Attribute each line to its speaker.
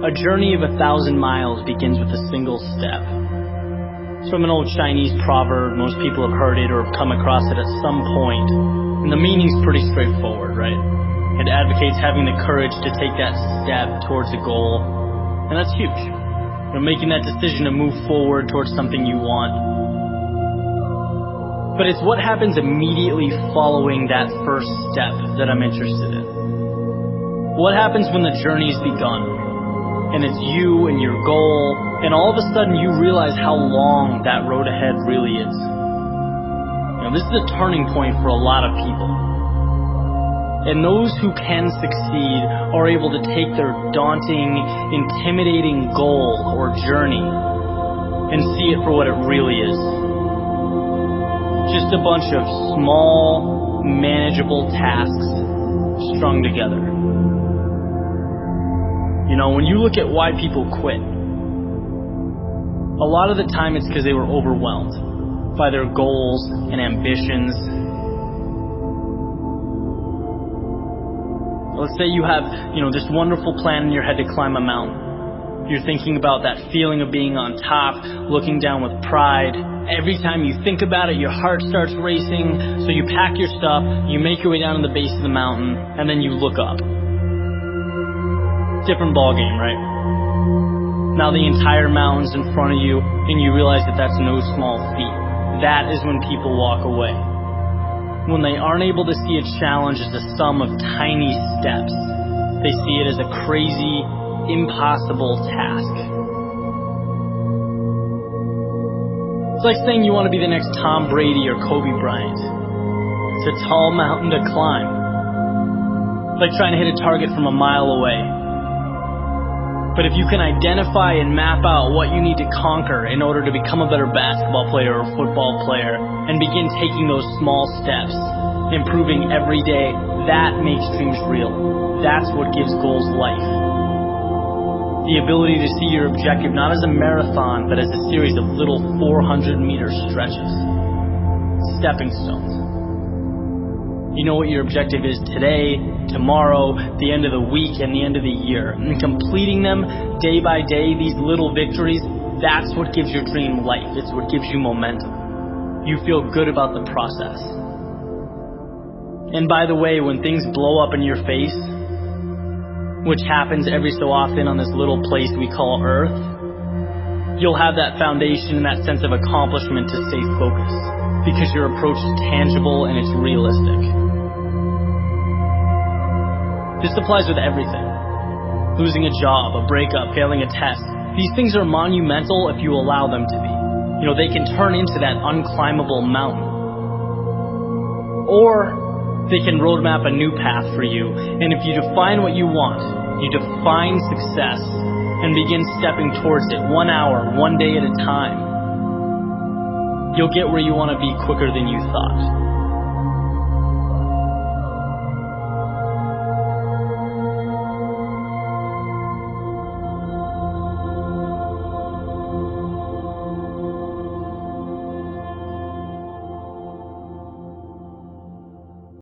Speaker 1: A journey of 1,000 miles begins with a single step. It's from an old Chinese proverb. Most people have heard it or have come across it at some point. And the meaning's pretty straightforward, right? It advocates having the courage to take that step towards a goal. And that's huge. Making that decision to move forward towards something you want. But it's what happens immediately following that first step that I'm interested in. What happens when the journey's begun? And it's you and your goal, and all of a sudden you realize how long that road ahead really is. This is a turning point for a lot of people. And those who can succeed are able to take their daunting, intimidating goal or journey and see it for what it really is. Just a bunch of small, manageable tasks strung together. When you look at why people quit, a lot of the time it's because they were overwhelmed by their goals and ambitions. Let's say you have, this wonderful plan in your head to climb a mountain. You're thinking about that feeling of being on top, looking down with pride. Every time you think about it, your heart starts racing. So you pack your stuff, you make your way down to the base of the mountain, and then you look up. Different ball game, right? Now the entire mountain's in front of you, and you realize that that's no small feat. That is when people walk away. When they aren't able to see a challenge as a sum of tiny steps, they see it as a crazy, impossible task. It's like saying you want to be the next Tom Brady or Kobe Bryant. It's a tall mountain to climb. It's like trying to hit a target from a mile away. But if you can identify and map out what you need to conquer in order to become a better basketball player or football player and begin taking those small steps, improving every day, that makes dreams real. That's what gives goals life. The ability to see your objective not as a marathon, but as a series of little 400-meter stretches. Stepping stones. You know what your objective is today, tomorrow, the end of the week, and the end of the year. And completing them day by day, these little victories, that's what gives your dream life. It's what gives you momentum. You feel good about the process. And by the way, when things blow up in your face, which happens every so often on this little place we call Earth, you'll have that foundation and that sense of accomplishment to stay focused, because your approach is tangible and it's realistic. This applies with everything. Losing a job, a breakup, failing a test. These things are monumental if you allow them to be. They can turn into that unclimbable mountain. Or they can roadmap a new path for you. And if you define what you want, you define success and begin stepping towards it 1 hour, 1 day at a time, you'll get where you want to be quicker than you thought.